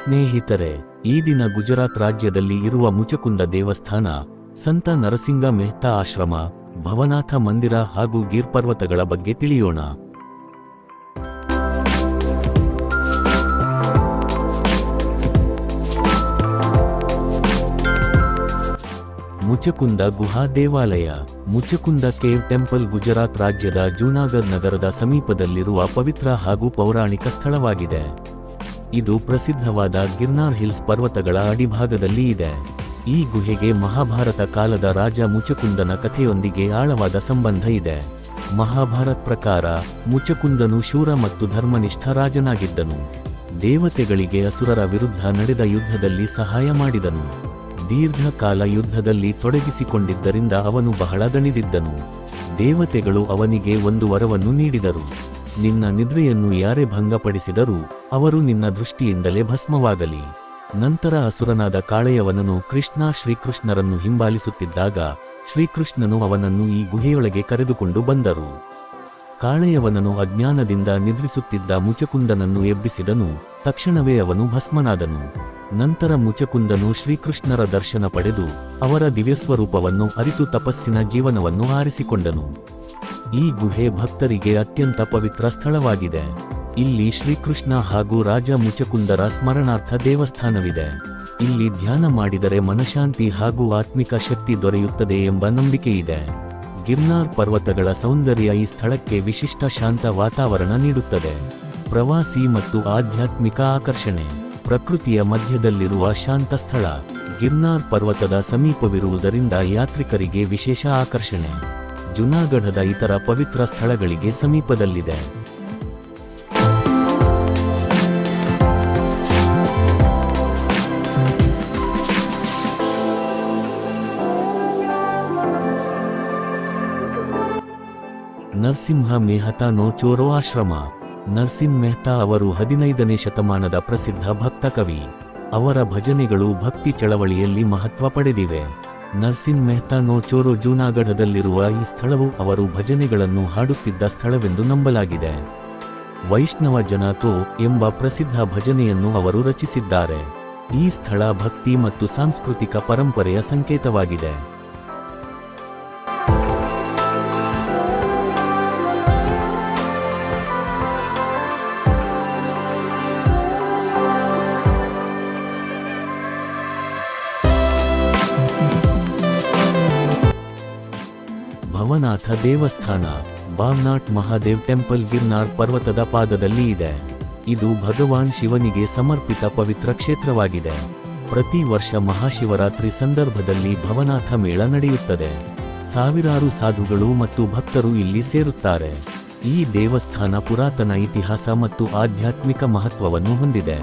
ಸ್ನೇಹಿತರೆ, ಈ ದಿನ ಗುಜರಾತ್ ರಾಜ್ಯದಲ್ಲಿ ಇರುವ ಮುಚಕುಂದ ದೇವಸ್ಥಾನ, ಸಂತ ನರಸಿಂಗ ಮೆಹ್ತಾ ಆಶ್ರಮ, ಭವನಾಥ ಮಂದಿರ ಹಾಗೂ ಗಿರ್ ಪರ್ವತಗಳ ಬಗ್ಗೆ ತಿಳಿಯೋಣ. ಮುಚಕುಂದ ಗುಹಾ ದೇವಾಲಯ. ಮುಚಕುಂದ ಕೇವ್ ಟೆಂಪಲ್ ಗುಜರಾತ್ ರಾಜ್ಯದ ಜೂನಾಗಢ್ ನಗರದ ಸಮೀಪದಲ್ಲಿರುವ ಪವಿತ್ರ ಹಾಗೂ ಪೌರಾಣಿಕ ಸ್ಥಳವಾಗಿದೆ. ಇದು ಪ್ರಸಿದ್ಧವಾದ ಗಿರ್ನಾರ್ ಹಿಲ್ಸ್ ಪರ್ವತಗಳ ಅಡಿಭಾಗದಲ್ಲಿ ಇದೆ. ಈ ಗುಹೆಗೆ ಮಹಾಭಾರತ ಕಾಲದ ರಾಜ ಮುಚಕುಂದನ ಕಥೆಯೊಂದಿಗೆ ಆಳವಾದ ಸಂಬಂಧ ಇದೆ. ಮಹಾಭಾರತ್ ಪ್ರಕಾರ ಮುಚಕುಂದನು ಶೂರ ಮತ್ತು ಧರ್ಮನಿಷ್ಠ ರಾಜನಾಗಿದ್ದನು. ದೇವತೆಗಳಿಗೆ ಅಸುರರ ವಿರುದ್ಧ ನಡೆದ ಯುದ್ಧದಲ್ಲಿ ಸಹಾಯ ಮಾಡಿದನು. ದೀರ್ಘಕಾಲ ಯುದ್ಧದಲ್ಲಿ ತೊಡಗಿಸಿಕೊಂಡಿದ್ದರಿಂದ ಅವನು ಬಹಳ ದಣಿದಿದ್ದನು. ದೇವತೆಗಳು ಅವನಿಗೆ ಒಂದು ವರವನ್ನು ನೀಡಿದರು. ನಿನ್ನ ನಿದ್ರೆಯನ್ನು ಯಾರೇ ಭಂಗಪಡಿಸಿದರೂ ಅವರು ನಿನ್ನ ದೃಷ್ಟಿಯಿಂದಲೇ ಭಸ್ಮವಾಗಲಿ. ನಂತರ ಅಸುರನಾದ ಕಾಳೆಯವನನು ಕೃಷ್ಣ ಶ್ರೀಕೃಷ್ಣರನ್ನು ಹಿಂಬಾಲಿಸುತ್ತಿದ್ದಾಗ ಶ್ರೀಕೃಷ್ಣನು ಅವನನ್ನು ಈ ಗುಹೆಯೊಳಗೆ ಕರೆದುಕೊಂಡು ಬಂದರು. ಕಾಳೆಯವನನು ಅಜ್ಞಾನದಿಂದ ನಿದ್ರಿಸುತ್ತಿದ್ದ ಮುಚಕುಂದನನ್ನು ಎಬ್ಬಿಸಿದನು. ತಕ್ಷಣವೇ ಅವನು ಭಸ್ಮನಾದನು. ನಂತರ ಮುಚಕುಂದನು ಶ್ರೀಕೃಷ್ಣರ ದರ್ಶನ ಪಡೆದು ಅವರ ದಿವ್ಯಸ್ವರೂಪವನ್ನು ಅರಿತು ತಪಸ್ಸಿನ ಜೀವನವನ್ನು ಆರಿಸಿಕೊಂಡನು. ಈ ಗುಹೆ ಭಕ್ತರಿಗೆ ಅತ್ಯಂತ ಪವಿತ್ರ ಸ್ಥಳವಾಗಿದೆ. ಇಲ್ಲಿ ಶ್ರೀಕೃಷ್ಣ ಹಾಗೂ ರಾಜ ಮುಚಕುಂದರ ಸ್ಮರಣಾರ್ಥ ದೇವಸ್ಥಾನವಿದೆ. ಇಲ್ಲಿ ಧ್ಯಾನ ಮಾಡಿದರೆ ಮನಶಾಂತಿ ಹಾಗೂ ಆತ್ಮಿಕ ಶಕ್ತಿ ದೊರೆಯುತ್ತದೆ ಎಂಬ ನಂಬಿಕೆಯಿದೆ. ಗಿರ್ನಾರ್ ಪರ್ವತಗಳ ಸೌಂದರ್ಯ ಈ ಸ್ಥಳಕ್ಕೆ ವಿಶಿಷ್ಟ ಶಾಂತ ವಾತಾವರಣ ನೀಡುತ್ತದೆ. ಪ್ರವಾಸಿ ಮತ್ತು ಆಧ್ಯಾತ್ಮಿಕ ಆಕರ್ಷಣೆ. ಪ್ರಕೃತಿಯ ಮಧ್ಯದಲ್ಲಿರುವ ಶಾಂತ ಸ್ಥಳ. ಗಿರ್ನಾರ್ ಪರ್ವತದ ಸಮೀಪವಿರುವುದರಿಂದ ಯಾತ್ರಿಕರಿಗೆ ವಿಶೇಷ ಆಕರ್ಷಣೆ. ಜುನಾಗಢದ ಇತರ ಪವಿತ್ರ ಸ್ಥಳಗಳಿಗೆ ಸಮೀಪದಲ್ಲಿದೆ. ನರಸಿಂಹ ಮೆಹ್ತಾ ನೋ ಚೋರೋ ಆಶ್ರಮ. ನರಸಿಂಹ ಮೆಹ್ತಾ ಅವರು 15ನೇ ಶತಮಾನದ ಪ್ರಸಿದ್ಧ ಭಕ್ತ ಕವಿ. ಅವರ ಭಜನೆಗಳು ಭಕ್ತಿ ಚಳವಳಿಯಲ್ಲಿ ಮಹತ್ವ ಪಡೆದಿವೆ. ನರಸಿಂಹ ಮೆಹ್ತಾ ನೋ ಚೋರೋ ಜೂನಾಗಢದಲ್ಲಿರುವ ಈ ಸ್ಥಳವು ಅವರು ಭಜನೆಗಳನ್ನು ಹಾಡುತ್ತಿದ್ದ ಸ್ಥಳವೆಂದು ನಂಬಲಾಗಿದೆ. ವೈಷ್ಣವ ಜನತೋ ಎಂಬ ಪ್ರಸಿದ್ಧ ಭಜನೆಯನ್ನು ಅವರು ರಚಿಸಿದ್ದಾರೆ. ಈ ಸ್ಥಳ ಭಕ್ತಿ ಮತ್ತು ಸಾಂಸ್ಕೃತಿಕ ಪರಂಪರೆಯ ಸಂಕೇತವಾಗಿದೆ. ಭವನಾಥ ದೇವಸ್ಥಾನ. ಭಾವನಾಥ್ ಮಹಾದೇವ್ ಟೆಂಪಲ್ ಗಿರ್ನಾರ್ ಪರ್ವತದ ಪಾದದಲ್ಲಿ ಇದೆ. ಇದು ಭಗವಾನ್ ಶಿವನಿಗೆ ಸಮರ್ಪಿತ ಪವಿತ್ರ ಕ್ಷೇತ್ರವಾಗಿದೆ. ಪ್ರತಿ ವರ್ಷ ಮಹಾಶಿವರಾತ್ರಿ ಸಂದರ್ಭದಲ್ಲಿ ಭವನಾಥ ಮೇಳ ನಡೆಯುತ್ತದೆ. ಸಾವಿರಾರು ಸಾಧುಗಳು ಮತ್ತು ಭಕ್ತರು ಇಲ್ಲಿ ಸೇರುತ್ತಾರೆ. ಈ ದೇವಸ್ಥಾನ ಪುರಾತನ ಇತಿಹಾಸ ಮತ್ತು ಆಧ್ಯಾತ್ಮಿಕ ಮಹತ್ವವನ್ನು ಹೊಂದಿದೆ.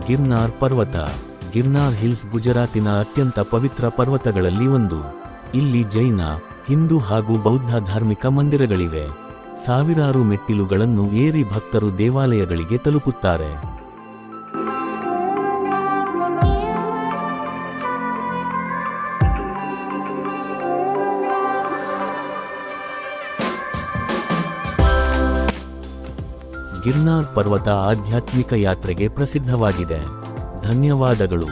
ಗಿರ್ನಾರ್ ಪರ್ವತ. ಗಿರ್ನಾರ್ ಹಿಲ್ಸ್ ಗುಜರಾತಿನ ಅತ್ಯಂತ ಪವಿತ್ರ ಪರ್ವತಗಳಲ್ಲಿ ಒಂದು. ಇಲ್ಲಿ ಜೈನ, ಹಿಂದೂ ಹಾಗೂ ಬೌದ್ಧ ಧಾರ್ಮಿಕ ಮಂದಿರಗಳಿವೆ. ಸಾವಿರಾರು ಮೆಟ್ಟಿಲುಗಳನ್ನು ಏರಿ ಭಕ್ತರು ದೇವಾಲಯಗಳಿಗೆ ತಲುಪುತ್ತಾರೆ. ಗಿರ್ನಾರ್ ಪರ್ವತ ಆಧ್ಯಾತ್ಮಿಕ ಯಾತ್ರೆಗೆ ಪ್ರಸಿದ್ಧವಾಗಿದೆ. ಧನ್ಯವಾದಗಳು.